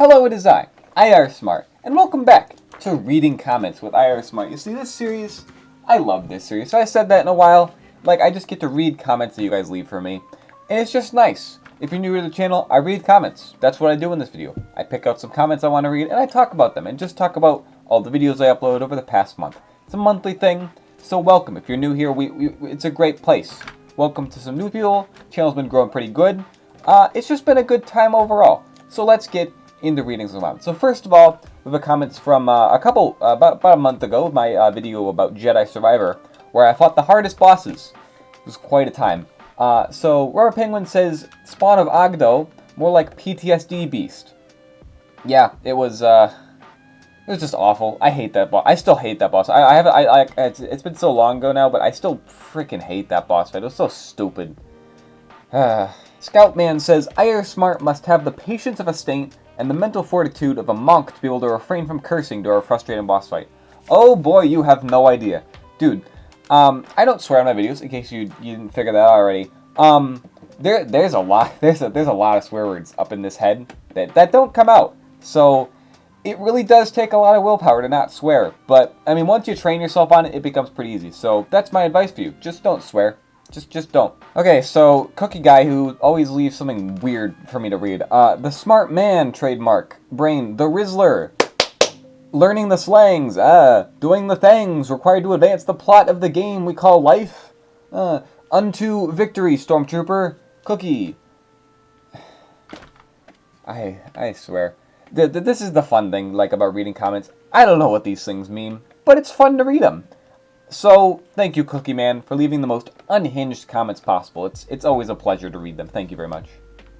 Hello, it is IARESMART, and welcome back to Reading Comments with IARESMART. You see, this series, I love this series. So I said that in a while. Like, I just get to read comments that you guys leave for me, and it's just nice. If you're new to the channel, I read comments. That's what I do in this video. I pick out some comments I want to read, and I talk about them, and just talk about all the videos I upload over the past month. It's a monthly thing, so welcome. If you're new here, it's a great place. Welcome to some new people. Channel's been growing pretty good. It's just been a good time overall. So let's get into readings of them. So first of all, we have comments from about a month ago, my video about Jedi Survivor, where I fought the hardest bosses. It was quite a time. So Rubber Penguin says, Spawn of Ogdo, more like PTSD beast. Yeah, it was just awful. I hate that boss. I still hate that boss. It's been so long ago now, but I still freaking hate that boss fight. It was so stupid. Scoutman says, IARESMART must have the patience of a saint and the mental fortitude of a monk to be able to refrain from cursing during a frustrating boss fight. Oh boy, you have no idea. Dude, I don't swear on my videos, in case you didn't figure that out already. There's a lot of swear words up in this head that don't come out. So it really does take a lot of willpower to not swear. But I mean, once you train yourself on it, it becomes pretty easy. So that's my advice for you. Just don't swear. Just don't. Okay, so Cookie Guy, who always leaves something weird for me to read. The Smart Man trademark. Brain. The Rizzler. Learning the slangs. Doing the things required to advance the plot of the game we call life. Unto victory, Stormtrooper. Cookie. I swear. This is the fun thing, like, about reading comments. I don't know what these things mean, but it's fun to read them. So, thank you, Cookie Man, for leaving the most unhinged comments possible. It's always a pleasure to read them. Thank you very much.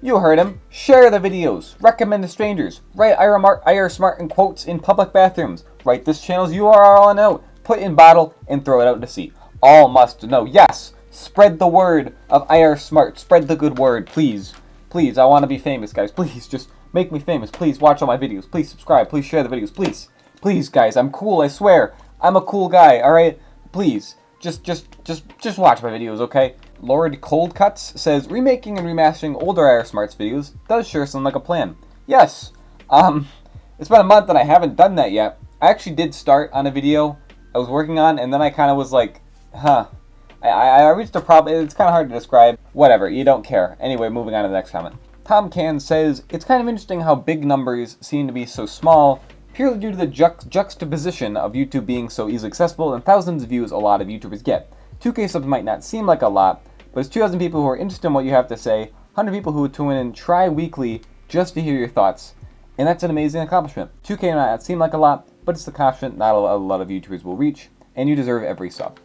You heard him. Share the videos. Recommend to strangers. Write IARESMART in quotes in public bathrooms. Write this channel's URL on a note. Put in bottle and throw it out to sea. All must know. Yes, spread the word of IARESMART. Spread the good word, please. Please, I want to be famous, guys. Please, just make me famous. Please, watch all my videos. Please, subscribe. Please, share the videos. Please. Please, guys, I'm cool, I swear. I'm a cool guy, alright? Please, just watch my videos, okay? Lord Cold Cuts says, remaking and remastering older IARESMART's videos does sure sound like a plan. Yes, it's been a month and I haven't done that yet. I actually did start on a video I was working on, and then I kind of was like, I reached a problem. It's kind of hard to describe. Whatever, you don't care. Anyway, moving on to the next comment. Tom Can says, it's kind of interesting how big numbers seem to be so small, purely due to the juxtaposition of YouTube being so easily accessible and thousands of views a lot of YouTubers get. 2K subs might not seem like a lot, but it's 2,000 people who are interested in what you have to say, 100 people who would tune in and try weekly just to hear your thoughts, and that's an amazing accomplishment. 2K might not seem like a lot, but it's the accomplishment not a lot of YouTubers will reach, and you deserve every sub.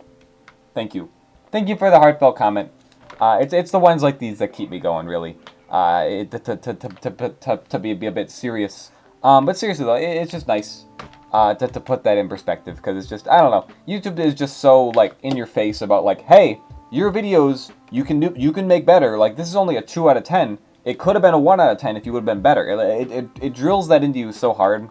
Thank you. Thank you for the heartfelt comment. It's the ones like these that keep me going, really. To be a bit serious. But seriously though, it's just nice to put that in perspective, because it's just, I don't know, YouTube is just so like in your face about like, hey, your videos you can make better. Like, this is only a 2 out of 10. It could have been a 1 out of 10 if you would have been better. It drills that into you so hard,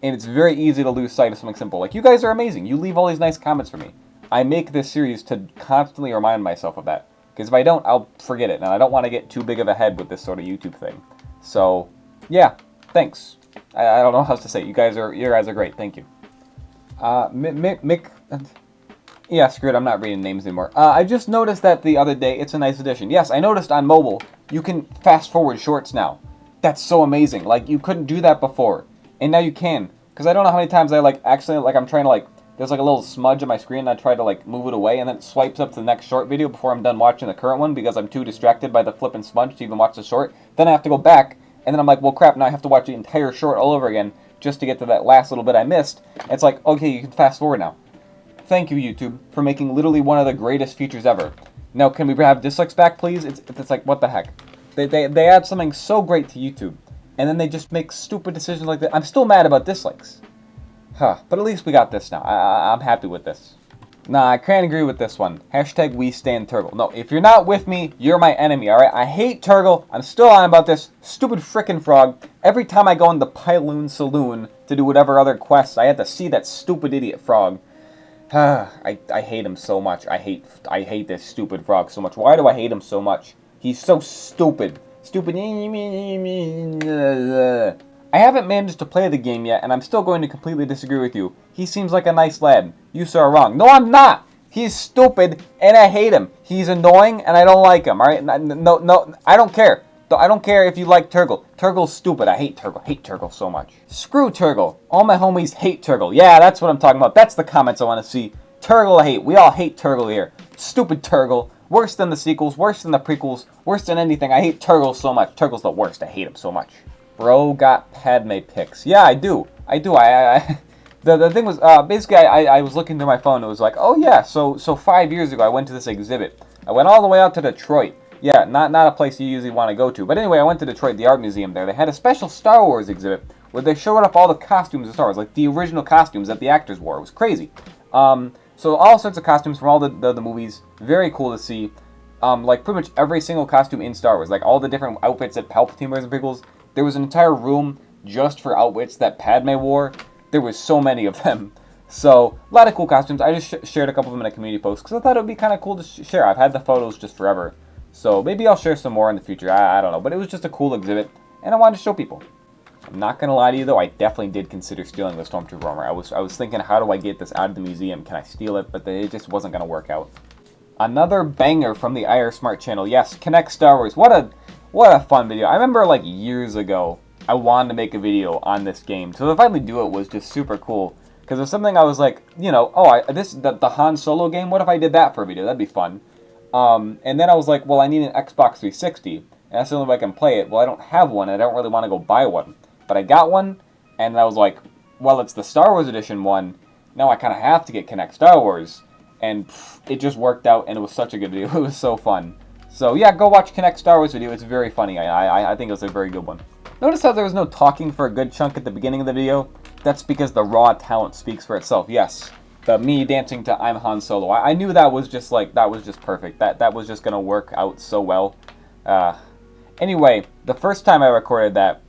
and it's very easy to lose sight of something simple. Like, you guys are amazing. You leave all these nice comments for me. I make this series to constantly remind myself of that, because if I don't, I'll forget it, and I don't want to get too big of a head with this sort of YouTube thing. So, yeah, thanks. I don't know how else to say. You guys are great. Thank you. Yeah, screw it. I'm not reading names anymore. I just noticed that the other day. It's a nice addition. Yes, I noticed on mobile you can fast forward shorts now. That's so amazing. Like, you couldn't do that before, and now you can. Because I don't know how many times I like accidentally, like, I'm trying to like, there's like a little smudge on my screen and I try to like move it away, and then it swipes up to the next short video before I'm done watching the current one because I'm too distracted by the flipping smudge to even watch the short. Then I have to go back. And then I'm like, well, crap, now I have to watch the entire short all over again just to get to that last little bit I missed. And it's like, okay, you can fast forward now. Thank you, YouTube, for making literally one of the greatest features ever. Now, can we have dislikes back, please? It's like, what the heck? They add something so great to YouTube, and then they just make stupid decisions like that. I'm still mad about dislikes. But at least we got this now. I'm happy with this. Nah, I can't agree with this one. Hashtag we stand Turgle. No, if you're not with me, you're my enemy, alright? I hate Turgle. I'm still on about this stupid frickin' frog. Every time I go in the Pyloon Saloon to do whatever other quests, I have to see that stupid idiot frog. I hate him so much. I hate this stupid frog so much. Why do I hate him so much? He's so stupid. Stupid. I haven't managed to play the game yet, and I'm still going to completely disagree with you. He seems like a nice lad. You, sir, are wrong. No, I'm not! He's stupid, and I hate him. He's annoying, and I don't like him, alright? No, I don't care. I don't care if you like Turgle. Turgle's stupid. I hate Turgle. Hate Turgle so much. Screw Turgle. All my homies hate Turgle. Yeah, that's what I'm talking about. That's the comments I want to see. Turgle hate. We all hate Turgle here. Stupid Turgle. Worse than the sequels. Worse than the prequels. Worse than anything. I hate Turgle so much. Turgle's the worst. I hate him so much. Bro got Padme pics. Yeah, I do. The thing was, basically, I was looking through my phone. It was like, oh yeah, so 5 years ago, I went to this exhibit. I went all the way out to Detroit. Yeah, not a place you usually want to go to. But anyway, I went to Detroit, the art museum there. They had a special Star Wars exhibit where they showed up all the costumes of Star Wars, like the original costumes that the actors wore. It was crazy. So all sorts of costumes from all the movies. Very cool to see. Like pretty much every single costume in Star Wars. Like all the different outfits that Palpatine wears in prequels. There was an entire room just for outfits that Padme wore. There was so many of them. So, a lot of cool costumes. I just shared a couple of them in a community post because I thought it would be kind of cool to share. I've had the photos just forever. So, maybe I'll share some more in the future. I don't know. But it was just a cool exhibit, and I wanted to show people. I'm not going to lie to you, though. I definitely did consider stealing the Stormtrooper armor. I was thinking, how do I get this out of the museum? Can I steal it? But it just wasn't going to work out. Another banger from the IARESMART channel. Yes, Connect Star Wars. What a fun video. I remember, like, years ago, I wanted to make a video on this game. So to finally do it was just super cool. Because it was something I was like, you know, the Han Solo game, what if I did that for a video? That'd be fun. And then I was like, well, I need an Xbox 360. And that's the only way I can play it. Well, I don't have one. I don't really want to go buy one. But I got one. And I was like, well, it's the Star Wars Edition one. Now I kind of have to get Connect Star Wars. And it just worked out. And it was such a good video. It was so fun. So yeah, go watch Connect Star Wars video. It's very funny. I think it was a very good one. Notice how there was no talking for a good chunk at the beginning of the video? That's because the raw talent speaks for itself. Yes, the me dancing to I'm Han Solo. I knew that was just perfect. That was just gonna work out so well. Anyway, the first time I recorded that,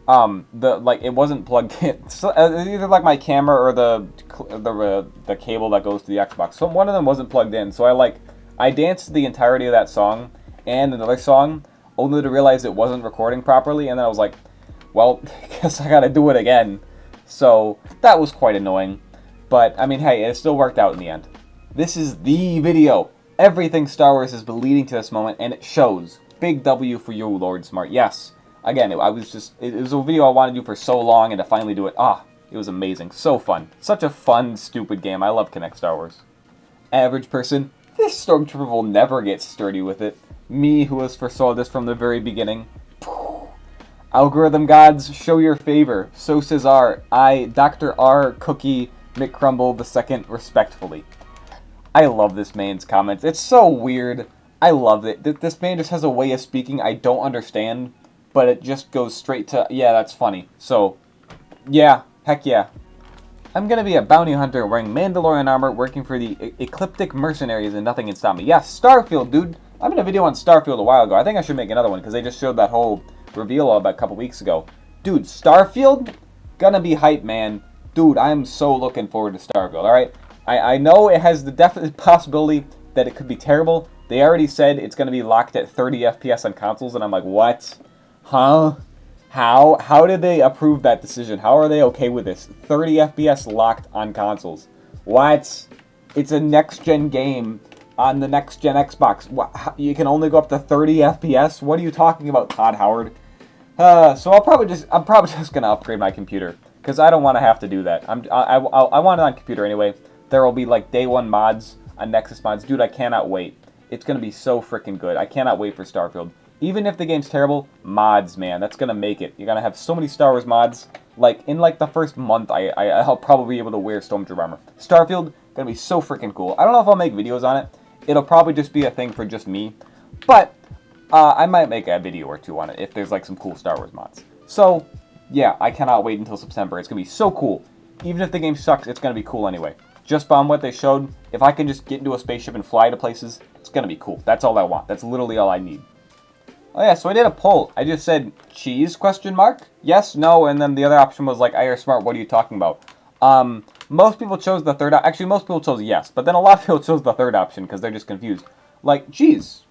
it wasn't plugged in. So, either like my camera or the cable that goes to the Xbox. So one of them wasn't plugged in. So I danced the entirety of that song and another song, only to realize it wasn't recording properly, and then I was like, well, I guess I gotta do it again. So, that was quite annoying. But, I mean, hey, it still worked out in the end. This is the video. Everything Star Wars has been leading to this moment, and it shows. Big W for you, Lord Smart. Yes. Again, it was a video I wanted to do for so long, and to finally do it, it was amazing. So fun. Such a fun, stupid game. I love Connect Star Wars. Average person, this Stormtrooper will never get sturdy with it. Me, who has foresaw this from the very beginning. Algorithm gods, show your favor. So says I, Dr. R. Cookie McCrumble II, respectfully. I love this man's comments. It's so weird. I love it. This man just has a way of speaking I don't understand, but it just goes straight to, yeah, that's funny. So, yeah, heck yeah. I'm gonna be a bounty hunter wearing Mandalorian armor, working for the Ecliptic Mercenaries, and nothing can stop me. Yes, Starfield, dude. I made a video on Starfield a while ago. I think I should make another one, because they just showed that whole reveal about a couple weeks ago. Dude, Starfield? Gonna be hype, man. Dude, I'm so looking forward to Starfield, alright? I know it has the definite possibility that it could be terrible. They already said it's gonna be locked at 30 FPS on consoles, and I'm like, what? Huh? How did they approve that decision? How are they okay with this? 30 FPS locked on consoles. What? It's a next-gen game on the next-gen Xbox. What? You can only go up to 30 FPS? What are you talking about, Todd Howard? So I'm probably just gonna upgrade my computer, because I don't want to have to do that. I want it on computer anyway. There will be like day one mods on Nexus mods. Dude, I cannot wait. It's gonna be so freaking good. I cannot wait for Starfield. Even if the game's terrible, mods, man, that's gonna make it. You're gonna have so many Star Wars mods. Like in like the first month, I'll probably be able to wear Stormtrooper armor. Starfield, gonna be so freaking cool. I don't know if I'll make videos on it. It'll probably just be a thing for just me, but I might make a video or two on it if there's like some cool Star Wars mods. So yeah, I cannot wait until September. It's gonna be so cool. Even if the game sucks, it's gonna be cool anyway. Just on what they showed, if I can just get into a spaceship and fly to places, it's gonna be cool. That's all I want. That's literally all I need. Oh yeah, so I did a poll. I just said, cheese, question mark? Yes, no, and then the other option was like, IARESMART, what are you talking about? Most people chose the third option. Actually, most people chose yes, but then a lot of people chose the third option because they're just confused. Like, cheese.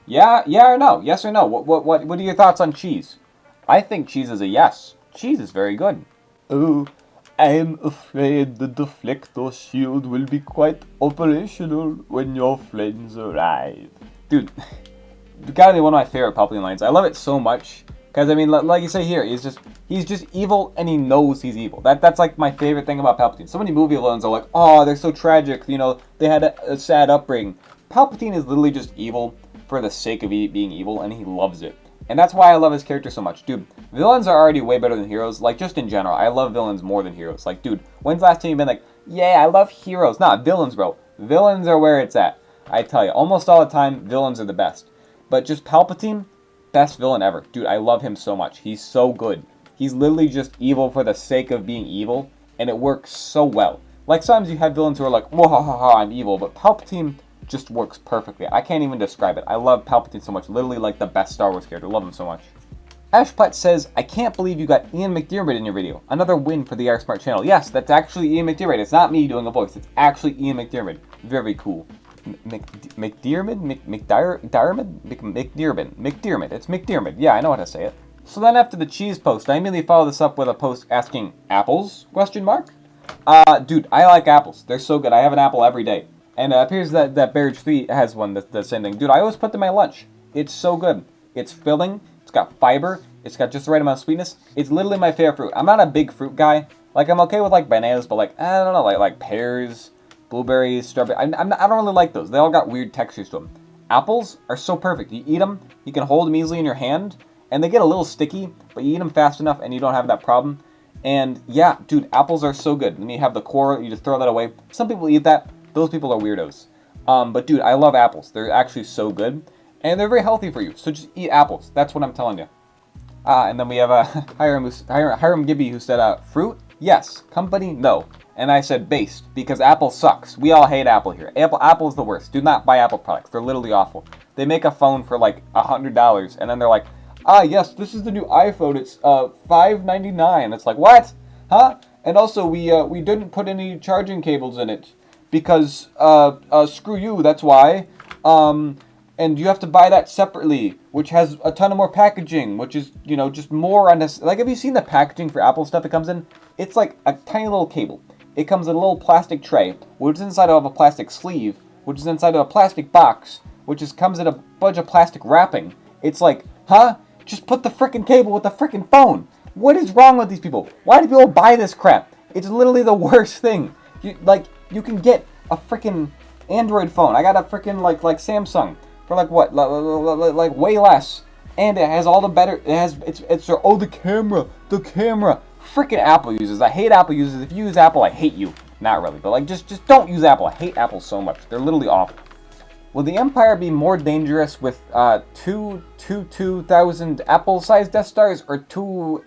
Yeah or no? Yes or no? What are your thoughts on cheese? I think cheese is a yes. cheese is very good. Oh, I'm afraid the deflector shield will be quite operational when your friends arrive. Dude, gotta be one of my favorite Palpatine lines. I love it so much. Because, I mean, like you say here, he's just evil and he knows he's evil. That's like my favorite thing about Palpatine. So many movie villains are like, oh, they're so tragic, you know, they had a sad upbringing. Palpatine is literally just evil for the sake of being evil, and he loves it. And that's why I love his character so much. Dude, villains are already way better than heroes. Like, just in general, I love villains more than heroes. Like, dude, when's the last time you've been like, yeah, I love heroes? Nah, villains, bro. Villains are where it's at. I tell you, almost all the time, villains are the best. But just Palpatine, best villain ever. Dude, I love him so much. He's so good. He's literally just evil for the sake of being evil, and it works so well. Like, sometimes you have villains who are like, whoa, ha, ha, ha, I'm evil, but Palpatine just works perfectly. I can't even describe it. I love Palpatine so much. Literally like the best Star Wars character. Love him so much. Ash Platt says, I can't believe you got Ian McDiarmid in your video. Another win for the IARESMART channel. Yes, that's actually Ian McDiarmid. It's not me doing a voice. It's actually Ian McDiarmid. Very cool. McDiarmid? McDiarmid. It's McDiarmid. Yeah, I know how to say it. So then after the cheese post, I immediately followed this up with a post asking, apples? Question mark? Dude, I like apples. They're so good. I have an apple every day. And it appears that Barrage 3 has one that's the same thing. Dude, I always put them in my lunch. It's so good. It's filling. It's got fiber. It's got just the right amount of sweetness. It's literally my favorite fruit. I'm not a big fruit guy. Like, I'm okay with, like, bananas, but, like, I don't know, like pears, blueberries, strawberries. I don't really like those. They all got weird textures to them. Apples are so perfect. You eat them, you can hold them easily in your hand, and they get a little sticky, but you eat them fast enough and you don't have that problem. And, yeah, dude, apples are so good. And you have the core, you just throw that away. Some people eat that. Those people are weirdos. But dude, I love apples. They're actually so good. And they're very healthy for you. So just eat apples. That's what I'm telling you. And then we have Hiram Gibby who said, fruit? Yes. Company? No. And I said based, because Apple sucks. We all hate Apple here. Apple is the worst. Do not buy Apple products. They're literally awful. They make a phone for like $100, and then they're like, yes, this is the new iPhone. It's $599. It's like, what? Huh? And also, we didn't put any charging cables in it. Because, screw you, that's why. And you have to buy that separately, which has a ton of more packaging, which is, you know, just more unnecessary. Like, have you seen the packaging for Apple stuff it comes in? It's like a tiny little cable. It comes in a little plastic tray, which is inside of a plastic sleeve, which is inside of a plastic box, which comes in a bunch of plastic wrapping. It's like, huh? Just put the frickin' cable with the frickin' phone. What is wrong with these people? Why do people buy this crap? It's literally the worst thing. You can get a freaking Android phone. I got a freaking like Samsung for like what, like way less, and it has all the better. The camera. Freaking Apple users. I hate Apple users. If you use Apple, I hate you. Not really, but like just don't use Apple. I hate Apple so much. They're literally awful. Will the Empire be more dangerous with 2,000 Apple-sized Death Stars or two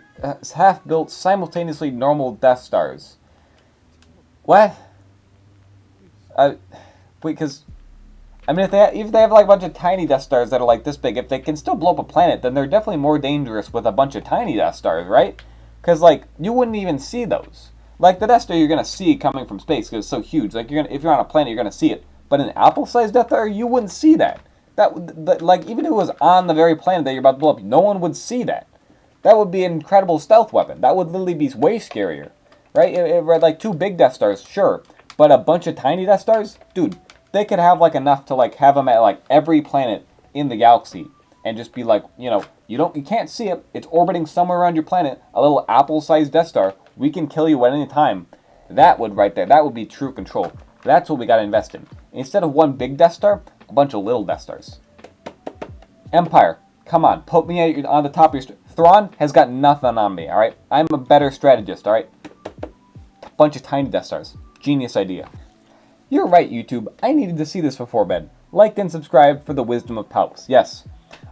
half-built simultaneously normal Death Stars? What? Because, I mean, if they have like a bunch of tiny Death Stars that are like this big, if they can still blow up a planet, then they're definitely more dangerous with a bunch of tiny Death Stars, right? Because, like, you wouldn't even see those. Like, the Death Star you're going to see coming from space because it's so huge. Like, if you're on a planet, you're going to see it. But an apple-sized Death Star, you wouldn't see that. Like, even if it was on the very planet that you're about to blow up, no one would see that. That would be an incredible stealth weapon. That would literally be way scarier, right? Like, two big Death Stars, sure. But a bunch of tiny Death Stars? Dude, they could have, like, enough to, like, have them at, like, every planet in the galaxy. And just be like, you know, you can't see it. It's orbiting somewhere around your planet. A little apple-sized Death Star. We can kill you at any time. That would right there. That would be true control. That's what we got to invest in. Instead of one big Death Star, a bunch of little Death Stars. Empire, come on. Put me on the top of your... Thrawn has got nothing on me, alright? I'm a better strategist, alright? A bunch of tiny Death Stars. Genius idea. You're right, YouTube. I needed to see this before bed. Like and subscribe for the wisdom of Palps. Yes.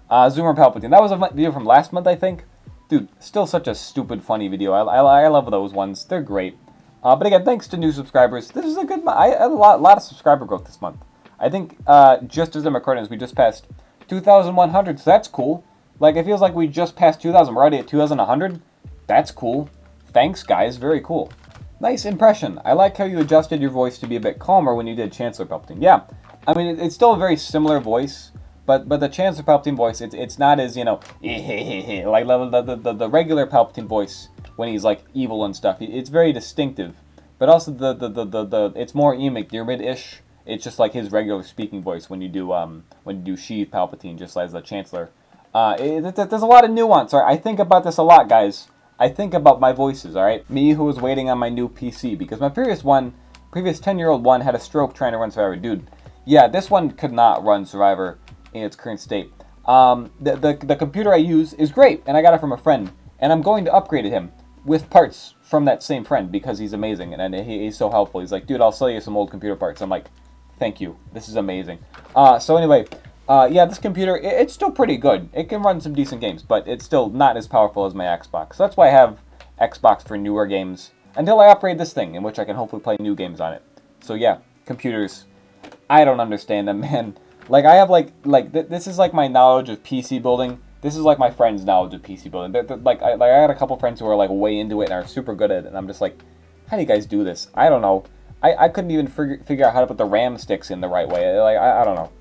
Zoomer Palpatine. That was a video from last month, I think. Dude, still such a stupid, funny video. I love those ones. They're great. But again, thanks to new subscribers. This is a good month. I had a lot of subscriber growth this month. I think just as I'm recording, we just passed 2,100, so that's cool. Like, it feels like we just passed 2,000. We're already at 2,100. That's cool. Thanks, guys. Very cool. Nice impression. I like how you adjusted your voice to be a bit calmer when you did Chancellor Palpatine. Yeah, I mean, it's still a very similar voice, but the Chancellor Palpatine voice, it's not as, you know, like the regular Palpatine voice when he's like evil and stuff. It's very distinctive, but also the it's more Ian McDiarmid-ish. It's just like his regular speaking voice when you do Sheev Palpatine, just as the Chancellor. There's a lot of nuance. All right? I think about this a lot, guys. I think about my voices. All right, me who was waiting on my new PC because my previous 10-year-old one had a stroke trying to run Survivor. Dude, yeah, this one could not run Survivor in its current state. The computer I use is great, and I got it from a friend, and I'm going to upgrade him with parts from that same friend because he's amazing and he's so helpful. He's like, dude, I'll sell you some old computer parts. I'm like, thank you. This is amazing. So anyway, yeah, this computer, it's still pretty good. It can run some decent games, but it's still not as powerful as my Xbox. So that's why I have Xbox for newer games until I upgrade this thing, in which I can hopefully play new games on it. So yeah, computers, I don't understand them, man. Like, I have, this is like my knowledge of PC building. This is like my friend's knowledge of PC building. I had a couple friends who are, like, way into it and are super good at it, and I'm just like, how do you guys do this? I don't know. I couldn't even figure out how to put the RAM sticks in the right way. Like, I don't know.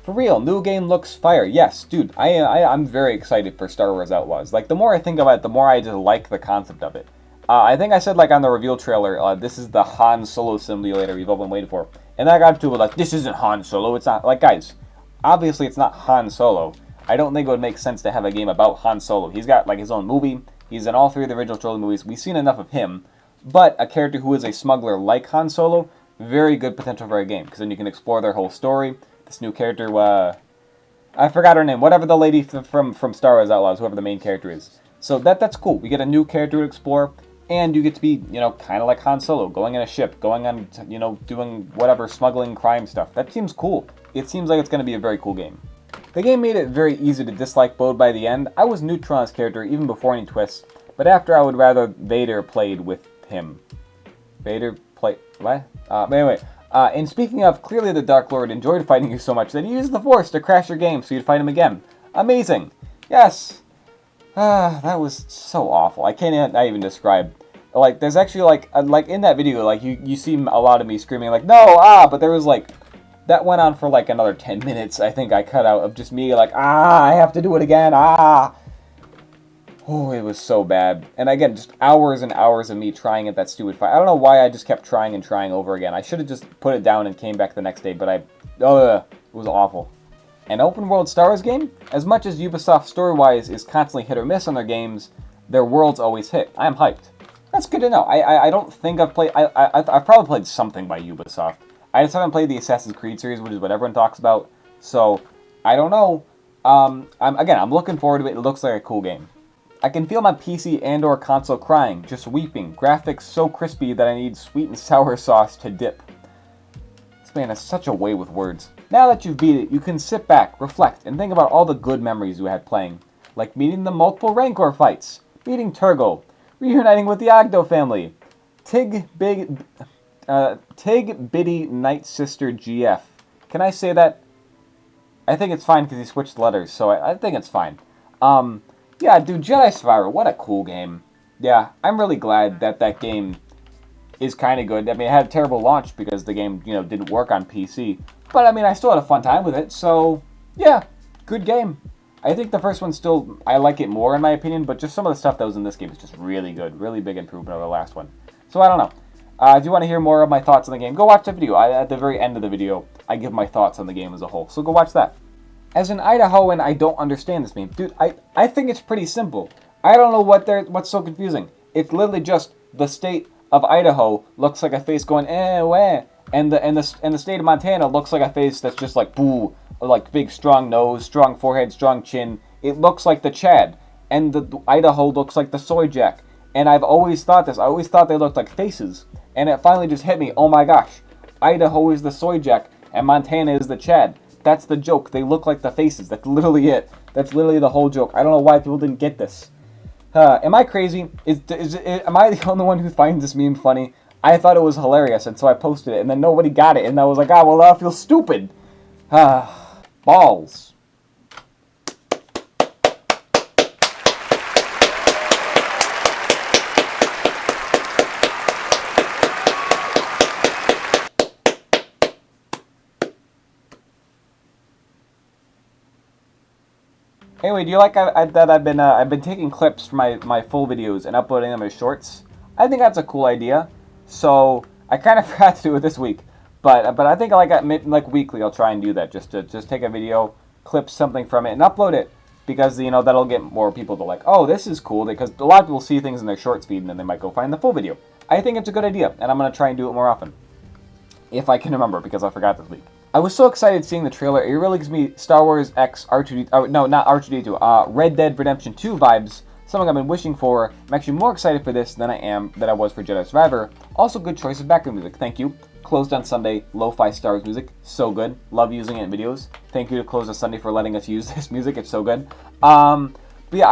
For real, new game looks fire. Yes, dude, I'm very excited for Star Wars Outlaws. Like, the more I think about it, the more I just like the concept of it. I think I said, like, on the reveal trailer, this is the Han Solo simulator we've all been waiting for. And I got to it, like, this isn't Han Solo. It's not. Like, guys, obviously it's not Han Solo. I don't think it would make sense to have a game about Han Solo. He's got, like, his own movie. He's in all 3 of the original trilogy movies. We've seen enough of him. But a character who is a smuggler like Han Solo, very good potential for a game. Because then you can explore their whole story. This new character, I forgot her name. Whatever the lady from Star Wars Outlaws, whoever the main character is. So that's cool. We get a new character to explore. And you get to be, kind of like Han Solo, going in a ship, going on, doing whatever smuggling crime stuff. That seems cool. It seems like it's going to be a very cool game. The game made it very easy to dislike Bode by the end. I was neutral on his character even before any twists, but after I would rather Vader played with him. Vader played... What? Anyway, and speaking of, clearly the Dark Lord enjoyed fighting you so much that he used the Force to crash your game so you'd fight him again. Amazing. Yes. That was so awful. I can't even describe. Like, there's actually, like in that video, like, you see a lot of me screaming, like, no, but there was, like, that went on for, like, another 10 minutes, I think I cut out, of just me, like, I have to do it again, Oh, it was so bad. And again, just hours and hours of me trying at that stupid fight. I don't know why I just kept trying and trying over again. I should have just put it down and came back the next day, but it was awful. An open-world Star Wars game? As much as Ubisoft story-wise is constantly hit or miss on their games, their worlds always hit. I am hyped. That's good to know. I don't think I've played... I've probably played something by Ubisoft. I just haven't played the Assassin's Creed series, which is what everyone talks about. So, I don't know. I'm looking forward to it. It looks like a cool game. I can feel my PC and or console crying, just weeping. Graphics so crispy that I need sweet and sour sauce to dip. This man has such a way with words. Now that you've beat it, you can sit back, reflect, and think about all the good memories you had playing. Like meeting the multiple Rancor fights, meeting Turgle, reuniting with the Ogdo family, Tig Biddy Night Sister GF. Can I say that? I think it's fine because he switched letters, so I think it's fine. Yeah, dude, Jedi Survivor, what a cool game. Yeah, I'm really glad that game is kind of good. I mean, it had a terrible launch because the game, didn't work on PC. But, I mean, I still had a fun time with it, so, yeah, good game. I think the first one still, I like it more in my opinion, but just some of the stuff that was in this game is just really good. Really big improvement over the last one. So, I don't know. If you want to hear more of my thoughts on the game, go watch the video. At the very end of the video, I give my thoughts on the game as a whole. So, go watch that. As an Idahoan, I don't understand this game. Dude, I think it's pretty simple. I don't know what's so confusing. It's literally just the state of Idaho looks like a face going, wah. And the state of Montana looks like a face that's just like, boo. Like big, strong nose, strong forehead, strong chin. It looks like the Chad. And the Idaho looks like the Soy Jack. And I've always thought this. I always thought they looked like faces. And it finally just hit me. Oh my gosh. Idaho is the Soy Jack. And Montana is the Chad. That's the joke. They look like the faces. That's literally it. That's literally the whole joke. I don't know why people didn't get this. Am I crazy? Am I the only one who finds this meme funny? I thought it was hilarious, and so I posted it, and then nobody got it, and I was like, well, I feel stupid. Balls. Anyway, Anyway, do you like that I've been taking clips from my full videos and uploading them as shorts? I think that's a cool idea. So I kind of forgot to do it this week, but I think like weekly I'll try and do that. Just take a video, clip something from it, and upload it, because that'll get more people to like, oh, this is cool, because a lot of people see things in their shorts feed and then they might go find the full video. I think it's a good idea, and I'm gonna try and do it more often, if I can remember, because I forgot this week. I was so excited seeing the trailer. It really gives me Star Wars X R2D. Oh, no, not R2D2. Red Dead Redemption 2 vibes. Something I've been wishing for. I'm actually more excited for this than I was for Jedi Survivor. Also, good choice of background music. Thank you. Closed on Sunday, lo-fi Star Wars music. So good. Love using it in videos. Thank you to Closed on Sunday for letting us use this music. It's so good. But yeah,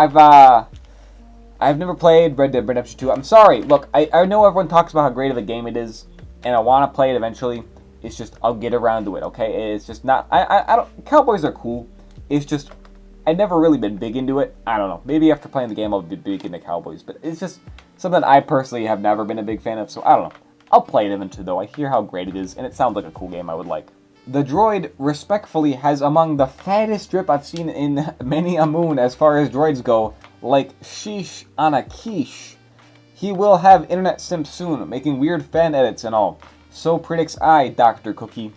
I've never played Red Dead Redemption 2. I'm sorry. Look, I know everyone talks about how great of a game it is, and I want to play it eventually. It's just, I'll get around to it, okay? It's just not, I don't, Cowboys are cool. It's just, I've never really been big into it. I don't know. Maybe after playing the game, I'll be big into Cowboys. But it's just something I personally have never been a big fan of, so I don't know. I'll play it eventually, though. I hear how great it is, and it sounds like a cool game I would like. The droid, respectfully, has among the fattest drip I've seen in many a moon as far as droids go. Like sheesh on a quiche. He will have internet simps soon, making weird fan edits and all. So predicts I, Dr. Cookie.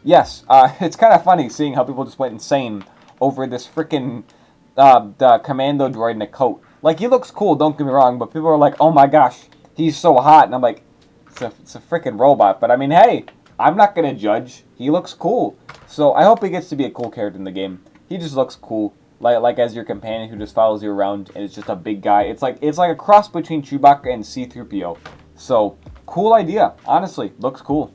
Yes, it's kind of funny seeing how people just went insane over this frickin' the commando droid in a coat. Like, he looks cool, don't get me wrong, but people are like, oh my gosh, he's so hot. And I'm like, it's a frickin' robot. But I mean, hey, I'm not going to judge. He looks cool. So I hope he gets to be a cool character in the game. He just looks cool. Like as your companion who just follows you around, and it's just a big guy. It's like a cross between Chewbacca and C-3PO. So, cool idea. Honestly, looks cool.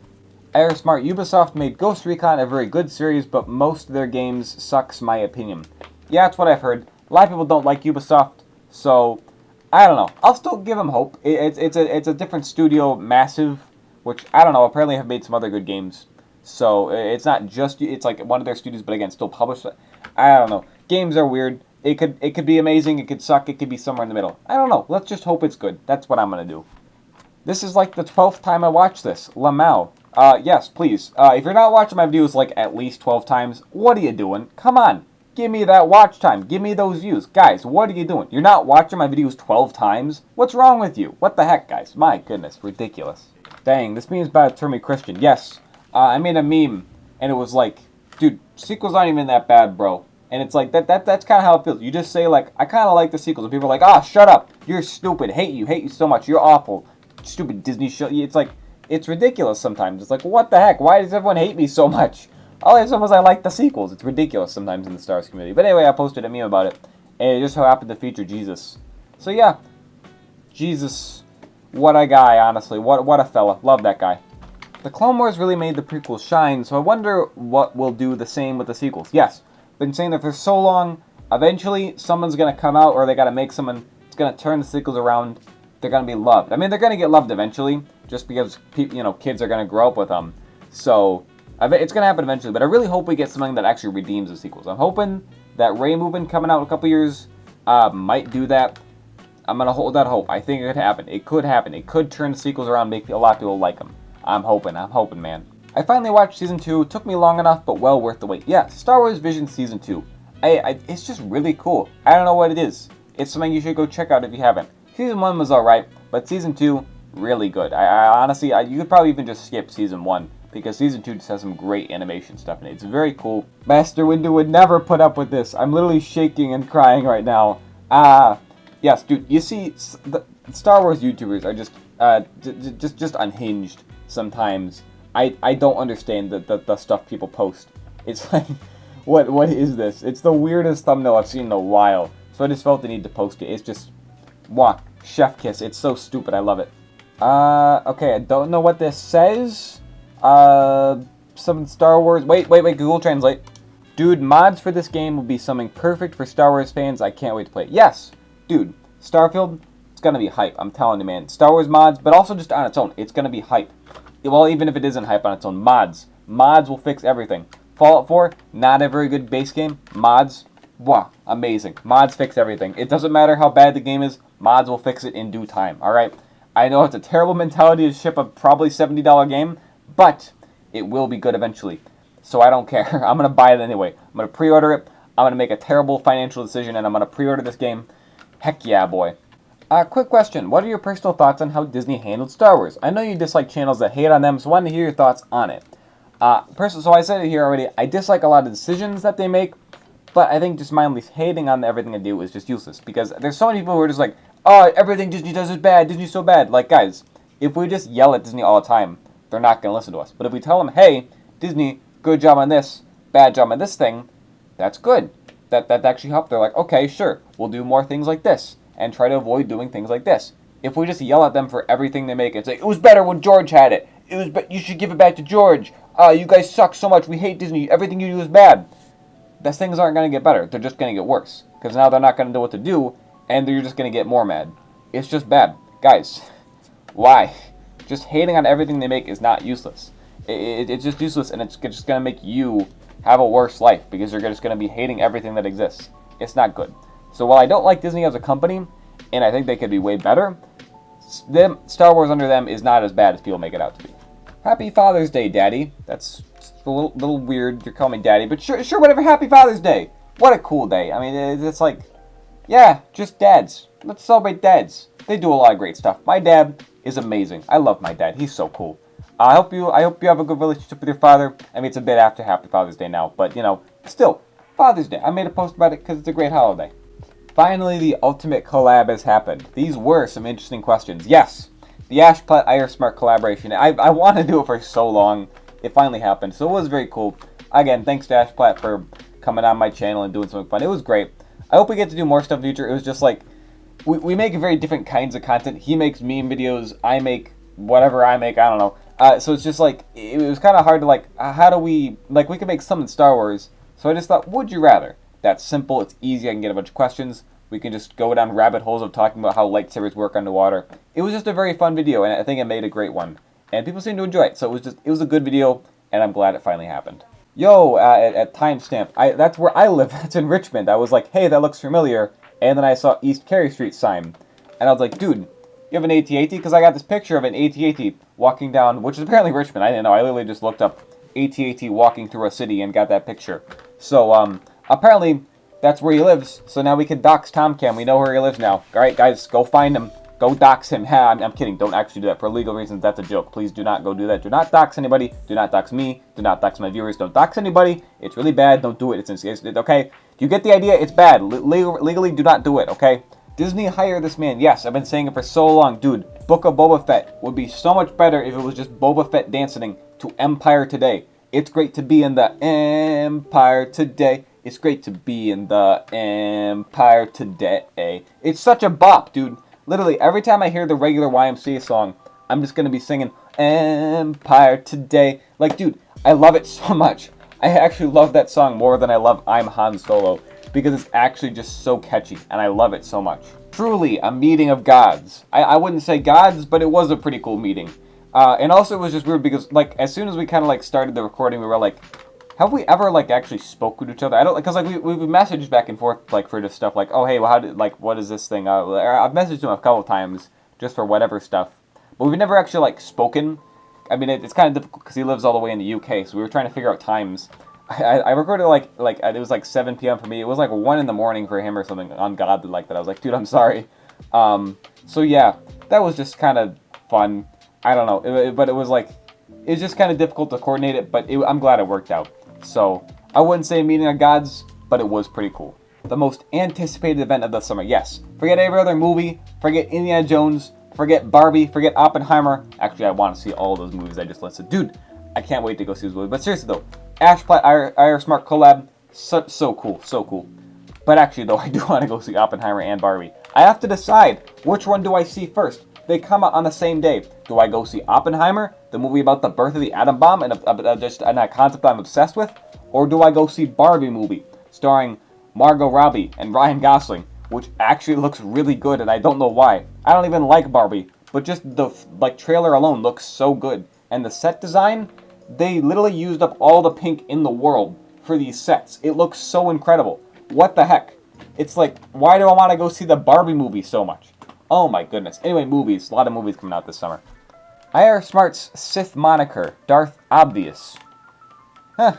IARESMART. Ubisoft made Ghost Recon a very good series, but most of their games sucks, my opinion. Yeah, that's what I've heard. A lot of people don't like Ubisoft, so I don't know. I'll still give them hope. It's a different studio, Massive, which I don't know. Apparently, have made some other good games. So it's not just, it's like one of their studios, but again, still published. I don't know. Games are weird. It could be amazing. It could suck. It could be somewhere in the middle. I don't know. Let's just hope it's good. That's what I'm gonna do. This is like the 12th time I watched this. Lamau. Yes, please. If you're not watching my videos like at least 12 times, what are you doing? Come on. Give me that watch time. Give me those views. Guys, what are you doing? You're not watching my videos 12 times? What's wrong with you? What the heck, guys? My goodness. Ridiculous. Dang, this meme's about to turn me Christian. Yes. I made a meme, and it was like, dude, sequels aren't even that bad, bro. And it's like, that's kind of how it feels. You just say, like, I kind of like the sequels. And people are like, ah, shut up. You're stupid. Hate you so much. You're awful. Stupid Disney show. It's like, it's ridiculous sometimes. It's like, what the heck? Why does everyone hate me so much? All I said was I like the sequels. It's ridiculous sometimes in the Star Wars community. But anyway, I posted a meme about it, and it just so happened to feature Jesus. So yeah, Jesus, what a guy, honestly. What a fella. Love that guy. The Clone Wars really made the prequels shine, so I wonder what will do the same with the sequels. Yes, been saying that for so long, eventually someone's going to come out, or they got to make someone, it's going to turn the sequels around. They're going to be loved. I mean, they're going to get loved eventually, just because kids are going to grow up with them. So it's going to happen eventually, but I really hope we get something that actually redeems the sequels. I'm hoping that Rey movement coming out in a couple years might do that. I'm going to hold that hope. I think it could happen. It could happen. It could turn the sequels around, make a lot of people like them. I'm hoping, man. I finally watched Season 2. Took me long enough, but well worth the wait. Yeah, Star Wars Vision Season 2. It's just really cool. I don't know what it is. It's something you should go check out if you haven't. Season 1 was alright, but Season 2, really good. I honestly, you could probably even just skip Season 1, because Season 2 just has some great animation stuff in it. It's very cool. Master Windu would never put up with this. I'm literally shaking and crying right now. Yes, dude, you see, the Star Wars YouTubers are just unhinged sometimes. I don't understand the stuff people post. It's like, what is this? It's the weirdest thumbnail I've seen in a while. So I just felt the need to post it. It's just, chef kiss. It's so stupid. I love it. Okay, I don't know what this says. Some Star Wars. Wait, Google Translate. Dude, mods for this game will be something perfect for Star Wars fans. I can't wait to play it. Yes, dude, Starfield, it's gonna be hype. I'm telling you, man. Star Wars mods, but also just on its own. It's gonna be hype. Well, even if it isn't hype on its own, mods will fix everything. Fallout 4, not a very good base game. Mods, amazing. Mods fix everything. It doesn't matter how bad the game is. Mods will fix it in due time. All right. I know it's a terrible mentality to ship a probably $70 game, but it will be good eventually. So I don't care. I'm gonna buy it anyway. I'm gonna pre-order it. I'm going to make a terrible financial decision, and I'm going to pre-order this game. Heck yeah, boy. Quick question. What are your personal thoughts on how Disney handled Star Wars? I know you dislike channels that hate on them, so I wanted to hear your thoughts on it. Personally, so I said it here already, I dislike a lot of decisions that they make, but I think just mindlessly hating on everything they do is just useless, because there's so many people who are just like, oh, everything Disney does is bad, Disney's so bad. Like, guys, if we just yell at Disney all the time, they're not going to listen to us. But if we tell them, hey, Disney, good job on this, bad job on this thing, that's good. That actually helped. They're like, okay, sure, we'll do more things like this, and try to avoid doing things like this. If we just yell at them for everything they make, it's like, it was better when George had it. You should give it back to George. You guys suck so much. We hate Disney. Everything you do is bad. Those things aren't going to get better. They're just going to get worse. Because now they're not going to know what to do, and you're just going to get more mad. It's just bad. Guys, why? Just hating on everything they make is not useless. It's just useless, and it's just going to make you have a worse life, because you're just going to be hating everything that exists. It's not good. So while I don't like Disney as a company, and I think they could be way better, Star Wars under them is not as bad as people make it out to be. Happy Father's Day, Daddy. That's a little weird. You're calling me Daddy, but sure, whatever. Happy Father's Day. What a cool day. I mean, it's like, yeah, just dads. Let's celebrate dads. They do a lot of great stuff. My dad is amazing. I love my dad. He's so cool. I hope you have a good relationship with your father. I mean, it's a bit after Happy Father's Day now, but still, Father's Day. I made a post about it because it's a great holiday. Finally, the ultimate collab has happened. These were some interesting questions. Yes, the Ashplat IARESMART collaboration. I wanted to do it for so long. It finally happened, so it was very cool. Again, thanks to Ashplat for coming on my channel and doing something fun. It was great. I hope we get to do more stuff in the future. It was just like, we make very different kinds of content. He makes meme videos. I make whatever I make. I don't know. So it's just like, it was kind of hard to like, how do we, like, we could make something Star Wars. So I just thought, would you rather? That's simple. It's easy. I can get a bunch of questions. We can just go down rabbit holes of talking about how lightsabers work underwater. It was just a very fun video, and I think it made a great one. And people seem to enjoy it. So it was a good video, and I'm glad it finally happened. Yo, at timestamp, that's where I live. That's in Richmond. I was like, hey, that looks familiar. And then I saw East Carey Street sign. And I was like, dude, you have an AT-AT? Because I got this picture of an AT-AT walking down, which is apparently Richmond. I didn't know. I literally just looked up AT-AT walking through a city and got that picture. So, apparently, that's where he lives. So now we can dox TomCam. We know where he lives now. All right, guys, go find him. Go dox him. I'm kidding. Don't actually do that. For legal reasons, that's a joke. Please do not go do that. Do not dox anybody. Do not dox me. Do not dox my viewers. Don't dox anybody. It's really bad. Don't do it. It's okay? Do you get the idea? It's bad. Legally, do not do it, okay? Disney, hire this man. Yes, I've been saying it for so long. Dude, Book of Boba Fett would be so much better if it was just Boba Fett dancing to Empire Today. It's great to be in the Empire Today. It's great to be in the Empire Today. It's such a bop, dude. Literally, every time I hear the regular YMCA song, I'm just going to be singing Empire Today. Like, dude, I love it so much. I actually love that song more than I love I'm Han Solo, because it's actually just so catchy, and I love it so much. Truly, a meeting of gods. I wouldn't say gods, but it was a pretty cool meeting. And also, it was just weird because, like, as soon as we kind of, like, started the recording, we were like, have we ever, like, actually spoke with each other? I don't, because, like, we've messaged back and forth, like, for just stuff, like, oh, hey, well, what is this thing? I've messaged him a couple times just for whatever stuff, but we've never actually, like, spoken. I mean, it's kind of difficult because he lives all the way in the UK, so we were trying to figure out times. I recorded, like, it was, like, 7 p.m. for me. It was, like, 1 in the morning for him or something ungodly like that. I was like, dude, I'm sorry. So, yeah, that was just kind of fun. I don't know, but it was, like, it's just kind of difficult to coordinate it, but I'm glad it worked out. So, I wouldn't say meeting of gods, but it was pretty cool. The most anticipated event of the summer, yes. Forget every other movie, forget Indiana Jones, forget Barbie, forget Oppenheimer. Actually, I want to see all those movies I just listed. Dude, I can't wait to go see those movies. But seriously, though, Ashplat IARESMART collab, so cool, so cool. But actually, though, I do want to go see Oppenheimer and Barbie. I have to decide, which one do I see first? They come out on the same day. Do I go see Oppenheimer, the movie about the birth of the atom bomb, and a concept I'm obsessed with? Or do I go see Barbie movie, starring Margot Robbie and Ryan Gosling, which actually looks really good, and I don't know why. I don't even like Barbie, but just the trailer alone looks so good. And the set design, they literally used up all the pink in the world for these sets. It looks so incredible. What the heck? It's like, why do I want to go see the Barbie movie so much? Oh my goodness. Anyway, movies. A lot of movies coming out this summer. IARESMART's Sith moniker, Darth Obvious. Huh.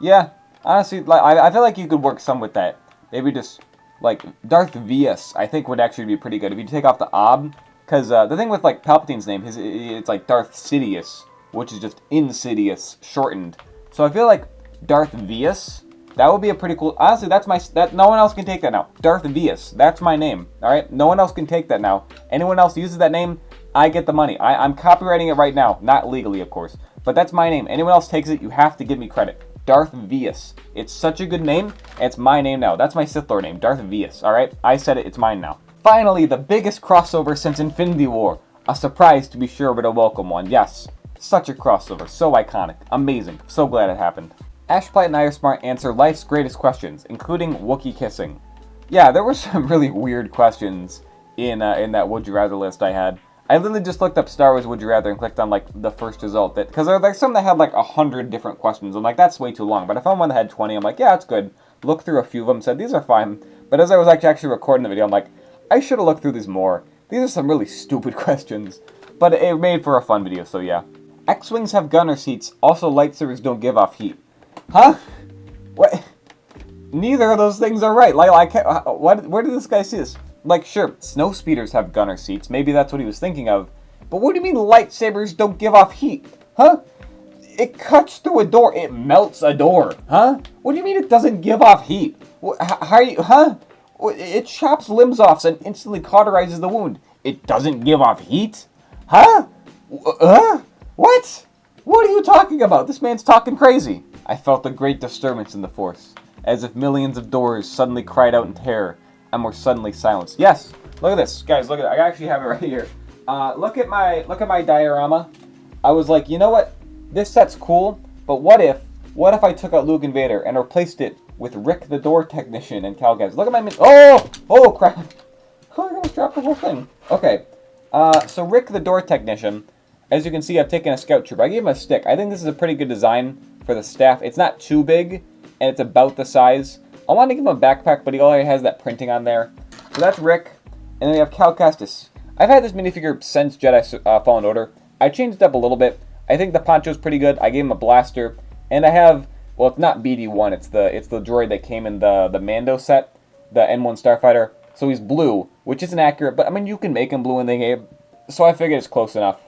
Yeah, Honestly, like I feel like you could work some with that. Maybe just like Darth Vius, I think would actually be pretty good if you take off the ob. Because the thing with like Palpatine's name, it's like Darth Sidious, which is just Insidious shortened. So I feel like Darth Vius, that would be a pretty cool. Honestly, that no one else can take that now. Darth Vius, that's my name. All right, no one else can take that now. Anyone else uses that name, I get the money. I'm copywriting it right now, not legally, of course, but that's my name. Anyone else takes it, you have to give me credit. Darth Vius. It's such a good name, and it's my name now. That's my Sith Lord name, Darth Vius. All right, I said it. It's mine now. Finally, the biggest crossover since Infinity War. A surprise to be sure, but a welcome one. Yes, such a crossover, so iconic, amazing. So glad it happened. Ashplight and IARESMART answer life's greatest questions, including Wookiee kissing. Yeah, there were some really weird questions in that Would You Rather list I had. I literally just looked up Star Wars Would You Rather and clicked on like the first result, because there were like some that had like 100 different questions. I'm like, that's way too long. But I found one that had 20. I'm like, yeah, that's good. Looked through a few of them, said these are fine. But as I was actually recording the video, I'm like, I should have looked through these more. These are some really stupid questions, but it made for a fun video. So yeah, X-wings have gunner seats. Also, lightsabers don't give off heat. Huh? What? Neither of those things are right. Like, I can't, where did this guy see this? Like, sure, snow speeders have gunner seats. Maybe that's what he was thinking of. But what do you mean lightsabers don't give off heat? Huh? It cuts through a door. It melts a door. Huh? What do you mean it doesn't give off heat? How are you, huh? It chops limbs off and instantly cauterizes the wound. It doesn't give off heat? Huh? What? What are you talking about? This man's talking crazy. I felt a great disturbance in the Force, as if millions of doors suddenly cried out in terror and were suddenly silenced. Yes, look at this, guys. Look at it. I actually have it right here. Look at my diorama. I was like, you know what? This set's cool, but what if I took out Luke and Vader and replaced it with Rick the door technician and Cal Guys? Look at my oh crap! Oh, I almost dropped the whole thing. Okay, so Rick the door technician. As you can see, I've taken a scout trooper. I gave him a stick. I think this is a pretty good design for the staff. It's not too big, and it's about the size. I want to give him a backpack, but he already has that printing on there. So that's Rick. And then we have Cal Kestis. I've had this minifigure since Jedi Fallen Order. I changed it up a little bit. I think the poncho's pretty good. I gave him a blaster. And I have, well, it's not BD-1. It's the droid that came in the Mando set, the N1 Starfighter. So he's blue, which isn't accurate, but I mean, you can make him blue in the game. So I figured it's close enough.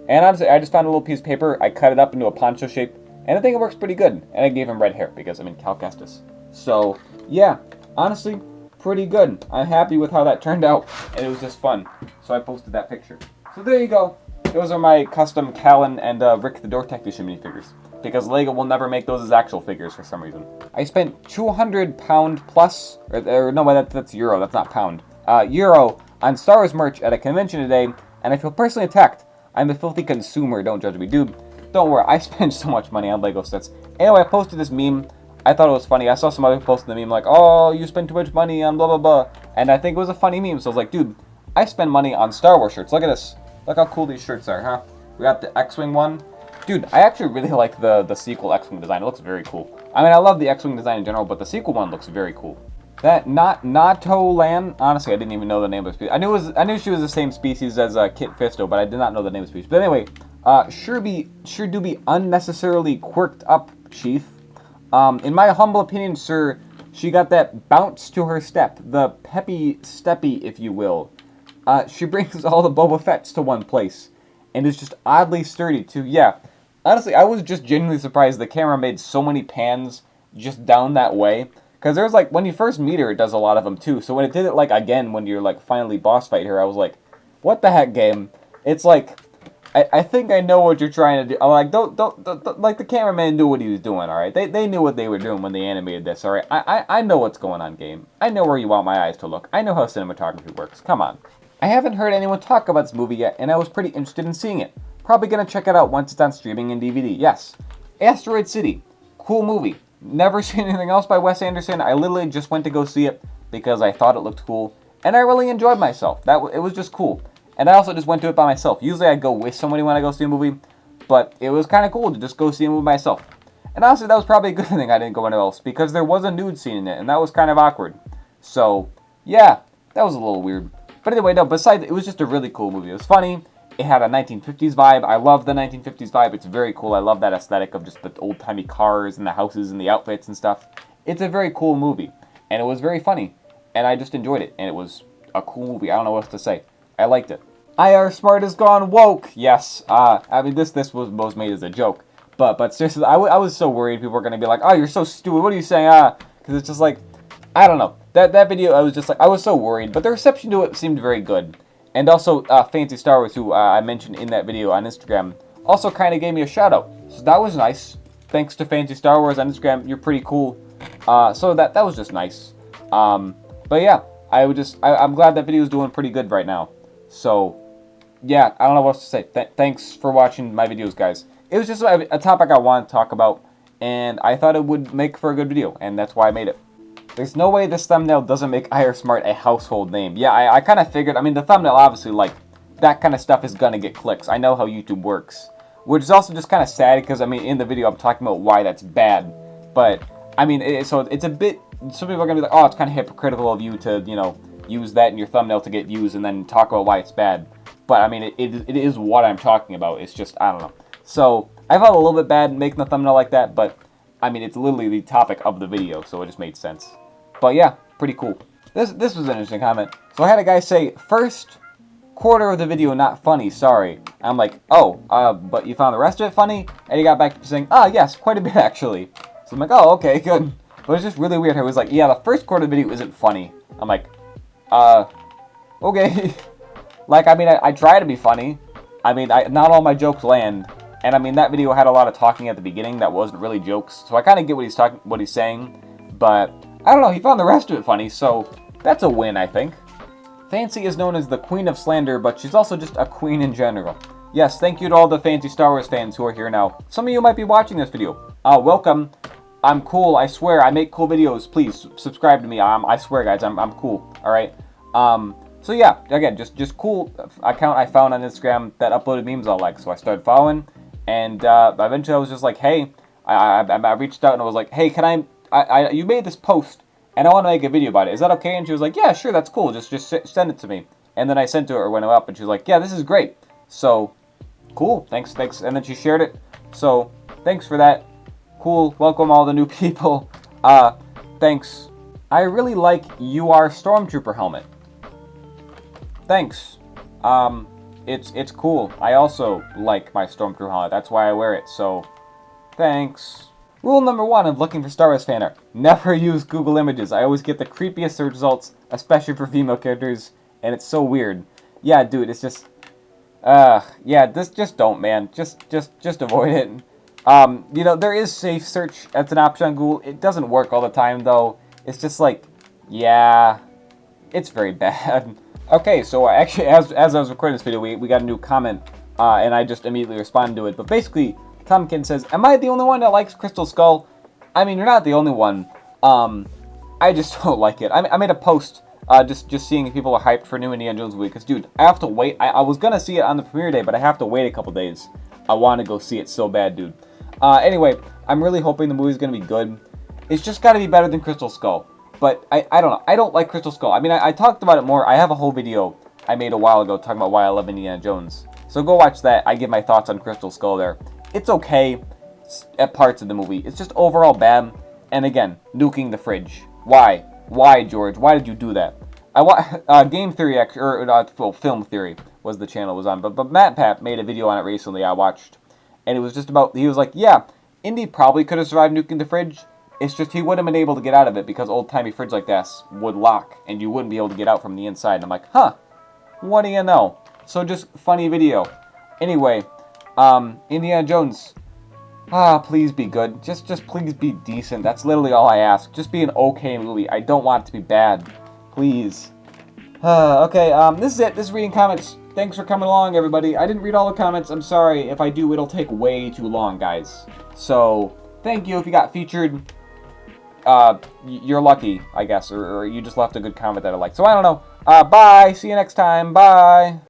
And honestly, I just found a little piece of paper. I cut it up into a poncho shape. And I think it works pretty good. And I gave him red hair because I'm in Cal Kestis. So, yeah, honestly, pretty good. I'm happy with how that turned out. And it was just fun. So I posted that picture. So there you go. Those are my custom Callan and Rick the Door Technician minifigures. Because LEGO will never make those as actual figures for some reason. I spent £200 plus, or no, that's euro, that's not pound. Euro on Star Wars merch at a convention today. And I feel personally attacked. I'm a filthy consumer, don't judge me. Dude, don't worry, I spend so much money on LEGO sets. Anyway, I posted this meme. I thought it was funny. I saw some other people posting the meme like, oh, you spend too much money on blah, blah, blah. And I think it was a funny meme. So I was like, dude, I spend money on Star Wars shirts. Look at this. Look how cool these shirts are, huh? We got the X-Wing one. Dude, I actually really like the sequel X-Wing design. It looks very cool. I mean, I love the X-Wing design in general, but the sequel one looks very cool. That Nato Lan, honestly, I didn't even know the name of the species. I knew she was the same species as Kit Fisto, but I did not know the name of the species. But anyway, sure do be unnecessarily quirked up, Chief. In my humble opinion, sir, she got that bounce to her step, the peppy steppy, if you will. She brings all the Boba Fetts to one place, and is just oddly sturdy too. Yeah, honestly, I was just genuinely surprised the camera made so many pans just down that way. Because there's like, when you first meet her, it does a lot of them too. So when it did it like again, when you're like finally boss fight her, I was like, what the heck, game? It's like, I think I know what you're trying to do. I'm like, don't like the cameraman knew what he was doing, alright? They knew what they were doing when they animated this, alright? I know what's going on, game. I know where you want my eyes to look. I know how cinematography works. Come on. I haven't heard anyone talk about this movie yet, and I was pretty interested in seeing it. Probably gonna check it out once it's on streaming and DVD, yes. Asteroid City. Cool movie. Never seen anything else by Wes Anderson. I literally just went to go see it because I thought it looked cool. And I really enjoyed myself. It was just cool. And I also just went to it by myself. Usually I go with somebody when I go see a movie. But it was kind of cool to just go see a movie myself. And honestly, that was probably a good thing I didn't go anywhere else. Because there was a nude scene in it. And that was kind of awkward. So, yeah. That was a little weird. But anyway, no. Besides, it was just a really cool movie. It was funny. It had a 1950s vibe. I love the 1950s vibe. It's very cool. I love that aesthetic of just the old-timey cars and the houses and the outfits and stuff. It's a very cool movie, and it was very funny, and I just enjoyed it, and it was a cool movie. I don't know what to say. I liked it. IARESMART has gone woke. Yes. I mean, this was made as a joke, but seriously, I was so worried people were gonna be like, "Oh, you're so stupid. What are you saying?" Because it's just like, I don't know. That video, I was just like, I was so worried, but the reception to it seemed very good. And also, Fancy Star Wars, who I mentioned in that video on Instagram, also kind of gave me a shout out. So that was nice. Thanks to Fancy Star Wars on Instagram, you're pretty cool. So that was just nice. But yeah, I'm glad that video is doing pretty good right now. So yeah, I don't know what else to say. Thanks for watching my videos, guys. It was just a topic I wanted to talk about, and I thought it would make for a good video, and that's why I made it. There's no way this thumbnail doesn't make IARESMART a household name. Yeah, I kind of figured. I mean, the thumbnail, obviously, like, that kind of stuff is going to get clicks. I know how YouTube works. Which is also just kind of sad, because, I mean, in the video, I'm talking about why that's bad. But, I mean, so it's a bit... Some people are going to be like, oh, it's kind of hypocritical of you to, you know, use that in your thumbnail to get views and then talk about why it's bad. But, I mean, it is what I'm talking about. It's just, I don't know. So, I felt a little bit bad making the thumbnail like that, but, I mean, it's literally the topic of the video, so it just made sense. But yeah, pretty cool. This was an interesting comment. So I had a guy say, first quarter of the video not funny, sorry. I'm like, oh, but you found the rest of it funny? And he got back to saying, yes, quite a bit actually. So I'm like, oh, okay, good. But it's just really weird. He was like, yeah, the first quarter of the video isn't funny. I'm like, okay. Like, I mean, I try to be funny. I mean, not all my jokes land. And I mean, that video had a lot of talking at the beginning that wasn't really jokes. So I kind of get what he's saying. But I don't know, he found the rest of it funny, so that's a win, I think. Fancy is known as the Queen of Slander, but she's also just a queen in general. Yes, thank you to all the Fancy Star Wars fans who are here now. Some of you might be watching this video. Welcome. I'm cool, I swear. I make cool videos. Please, subscribe to me. I swear, guys, I'm cool, alright? So yeah, again, just cool account I found on Instagram that uploaded memes I like, so I started following, and eventually I was just like, hey, I reached out and I was like, hey, can you made this post, and I want to make a video about it. Is that okay? And she was like, yeah, sure, that's cool. Just send it to me. And then I sent to her when it went up, and she was like, yeah, this is great. So, cool. Thanks. And then she shared it. So, thanks for that. Cool. Welcome all the new people. Thanks. I really like UR Stormtrooper helmet. Thanks. It's cool. I also like my Stormtrooper helmet. That's why I wear it. So, thanks. Rule number 1 of looking for Star Wars fan art. Never use Google Images. I always get the creepiest search results, especially for female characters, and it's so weird. Yeah, dude, it's just... yeah, just don't, man. Just avoid it. You know, there is safe search. That's an option on Google. It doesn't work all the time, though. It's just like, yeah, it's very bad. Okay, so actually, as I was recording this video, we got a new comment, and I just immediately responded to it. But basically, Tomkin says, am I the only one that likes Crystal Skull? I mean, you're not the only one. I just don't like it. I made a post just seeing if people are hyped for new Indiana Jones movie. Because, dude, I have to wait. I was going to see it on the premiere day, but I have to wait a couple days. I want to go see it so bad, dude. Anyway, I'm really hoping the movie's going to be good. It's just got to be better than Crystal Skull. But I don't know. I don't like Crystal Skull. I mean, I talked about it more. I have a whole video I made a while ago talking about why I love Indiana Jones. So go watch that. I give my thoughts on Crystal Skull there. It's okay at parts of the movie. It's just overall bad. And again, nuking the fridge. Why? Why, George? Why did you do that? Game Theory, or Film Theory was the channel it was on. But Matt Pap made a video on it recently I watched. And it was just about, he was like, yeah, Indy probably could have survived nuking the fridge. It's just he wouldn't have been able to get out of it because old-timey fridge like this would lock. And you wouldn't be able to get out from the inside. And I'm like, huh, what do you know? So just funny video. Anyway, Indiana Jones. Please be good. Just please be decent. That's literally all I ask. Just be an okay movie. I don't want it to be bad. Please. Okay, this is it. This is reading comments. Thanks for coming along, everybody. I didn't read all the comments. I'm sorry. If I do, it'll take way too long, guys. So, thank you if you got featured. You're lucky, I guess. Or you just left a good comment that I liked. So, I don't know. Bye. See you next time. Bye.